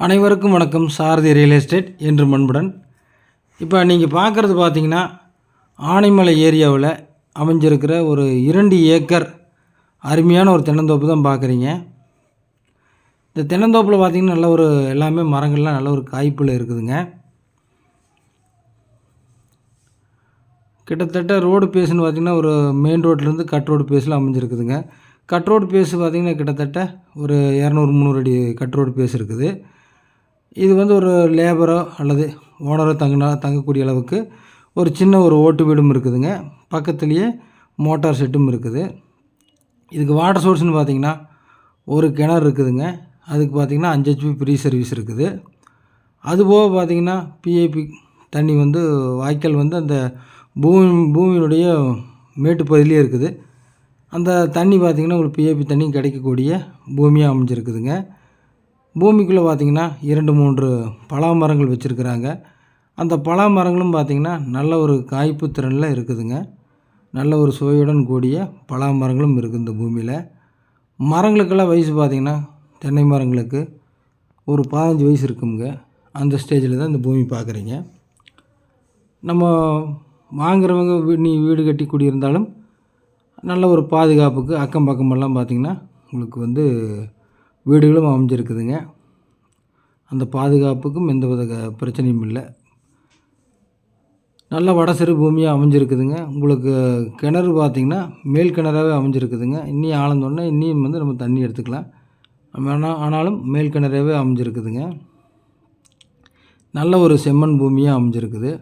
அனைவருக்கும் வணக்கம். சாரதி real estate என்று அன்புடன். இப்போ நீங்கள் பார்க்குறது பார்த்தீங்கன்னா, ஆனைமலை ஏரியாவில் அமைஞ்சிருக்கிற ஒரு 2 ஏக்கர் அருமையான ஒரு தென்னந்தோப்பு தான் பார்க்குறீங்க. இந்த தென்னந்தோப்பில் பார்த்தீங்கன்னா நல்ல ஒரு எல்லாமே மரங்கள்லாம் நல்ல ஒரு காய்ப்பில் இருக்குதுங்க. கிட்டத்தட்ட ரோடு பேஸ்ன்னு பார்த்திங்கன்னா ஒரு மெயின் ரோட்லேருந்து கட் ரோடு பேஸில் அமைஞ்சிருக்குதுங்க. கட் ரோடு பேஸ் பார்த்திங்கன்னா கிட்டத்தட்ட ஒரு 200-300 அடி கட் ரோடு பேஸ் இருக்குது. இது வந்து ஒரு லேபரோ அல்லது ஓனரோ தங்கக்கூடிய அளவுக்கு ஒரு சின்ன ஒரு ஓட்டு வீடும் இருக்குதுங்க. பக்கத்துலேயே மோட்டார் செட்டும் இருக்குது. இதுக்கு வாட்டர் சோர்ஸ்னு பார்த்திங்கன்னா ஒரு கிணறு இருக்குதுங்க. அதுக்கு பார்த்திங்கன்னா 5 HP ஃப்ரீ சர்வீஸ் இருக்குது. அதுபோக பார்த்திங்கன்னா பிஐபி தண்ணி வந்து வாய்க்கால் வந்து அந்த பூமியினுடைய மேட்டுப்பகுதியிலே இருக்குது. அந்த தண்ணி பார்த்திங்கன்னா உங்களுக்கு பிஐபி தண்ணி கிடைக்கக்கூடிய பூமியாக அமைஞ்சிருக்குதுங்க. பூமிக்குள்ளே பார்த்திங்கன்னா 2-3 பலா மரங்கள் வச்சுருக்குறாங்க. அந்த பலா மரங்களும் பார்த்திங்கன்னா நல்ல ஒரு காய்ப்பு திறனில் இருக்குதுங்க. நல்ல ஒரு சுவையுடன் கூடிய பலா மரங்களும் இருக்குது இந்த பூமியில். மரங்களுக்கெல்லாம் வயசு பார்த்திங்கன்னா தென்னை மரங்களுக்கு ஒரு 15 வயசு இருக்குங்க. அந்த ஸ்டேஜில் தான் இந்த பூமி பார்க்குறீங்க. நம்ம வாங்குறவங்க வீடு கட்டி குடியிருந்தாலும் நல்ல ஒரு பாதுகாப்புக்கு அக்கம் பக்கமெல்லாம் பார்த்திங்கன்னா உங்களுக்கு வந்து வீடுகளும் அமைஞ்சிருக்குதுங்க. அந்த பாதுகாப்புக்கும் எந்தவித பிரச்சனையும் இல்லை. நல்ல வடசிறு பூமியாக அமைஞ்சிருக்குதுங்க. உங்களுக்கு கிணறு பார்த்திங்கன்னா மேல் கிணறாகவே அமைஞ்சிருக்குதுங்க. இன்னும் ஆழந்தோடனே இன்னும் வந்து நம்ம தண்ணி எடுத்துக்கலாம். ஆனாலும் மேல் கிணறாகவே அமைஞ்சிருக்குதுங்க. நல்ல ஒரு செம்மண் பூமியாக அமைஞ்சிருக்குது.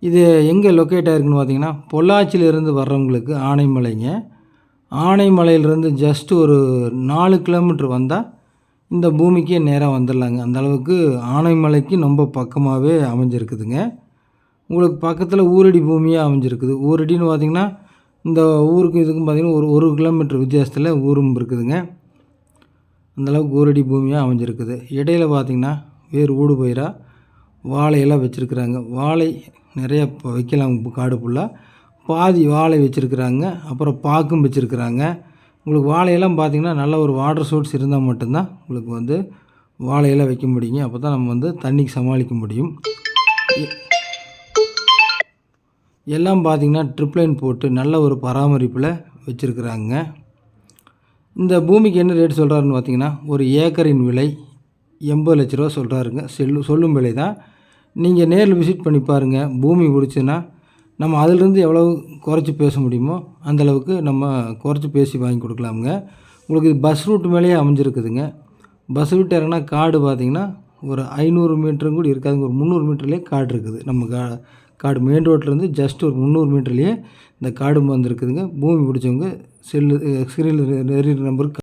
இது எங்கே லொக்கேட் ஆகிருக்குன்னு பார்த்திங்கன்னா பொள்ளாச்சியிலேருந்து வர்றவங்களுக்கு ஆனைமலைங்க. ஆனைமலையிலேருந்து ஜஸ்ட் ஒரு 4 கிலோமீட்டர் வந்தால் இந்த பூமிக்கே நேராக வந்துடலாங்க. அந்தளவுக்கு ஆனைமலைக்கு ரொம்ப பக்கமாகவே அமைஞ்சிருக்குதுங்க. உங்களுக்கு பக்கத்தில் ஊரடி பூமியாக அமைஞ்சிருக்குது. ஊரடின்னு பார்த்திங்கன்னா இந்த ஊருக்கும் இதுக்கும் பார்த்திங்கன்னா ஒரு 1 கிலோமீட்டர் வித்தியாசத்தில் ஊரும் இருக்குதுங்க. அந்தளவுக்கு ஊரடி பூமியாக அமைஞ்சிருக்குது. இடையில் பார்த்திங்கன்னா வேறு ஊடு பயிராக வாழையெல்லாம் வச்சுருக்குறாங்க. வாழை நிறையா வைக்கலாம். காடு ஃபுல்லாக பாதி வாழை வச்சுருக்குறாங்க. அப்புறம் பாக்கும் வச்சுருக்குறாங்க. உங்களுக்கு வாழையெல்லாம் பார்த்திங்கன்னா நல்ல ஒரு வாட்டர் சோர்ஸ் இருந்தால் மட்டும்தான் உங்களுக்கு வந்து வாழையெல்லாம் வைக்க முடியுங்க. அப்போ தான் நம்ம வந்து தண்ணிக்கு சமாளிக்க முடியும். எல்லாம் பார்த்திங்கன்னா ட்ரிப்லைன் போட்டு நல்ல ஒரு பராமரிப்பில் வச்சுருக்குறாங்க. இந்த பூமிக்கு என்ன ரேட் சொல்கிறாருன்னு பார்த்திங்கன்னா ஒரு ஏக்கரின் விலை 80 லட்ச ரூபா சொல்கிறாருங்க. சொல்லும் விலை தான். நீங்கள் நேரில் விசிட் பண்ணி பாருங்கள். பூமி பிடிச்சுன்னா நம்ம அதிலிருந்து எவ்வளவு குறைச்சி பேச முடியுமோ அந்தளவுக்கு நம்ம குறைச்சி பேசி வாங்கி கொடுக்கலாமுங்க. உங்களுக்கு இது பஸ் ரூட் மேலேயே அமைஞ்சிருக்குதுங்க. பஸ் ரூட் இறங்கினா காடு பார்த்திங்கன்னா ஒரு 500 மீட்டரும் கூட இருக்காதுங்க. ஒரு 300 மீட்டர்லேயே காடு இருக்குது. நம்ம காடு மெயின் ரோட்லேருந்து ஜஸ்ட் ஒரு 300 மீட்டர்லேயே இந்த காடு வந்துருக்குதுங்க. பூமி பிடிச்சவங்க ஸ்க்ரீனில் நம்பருக்கு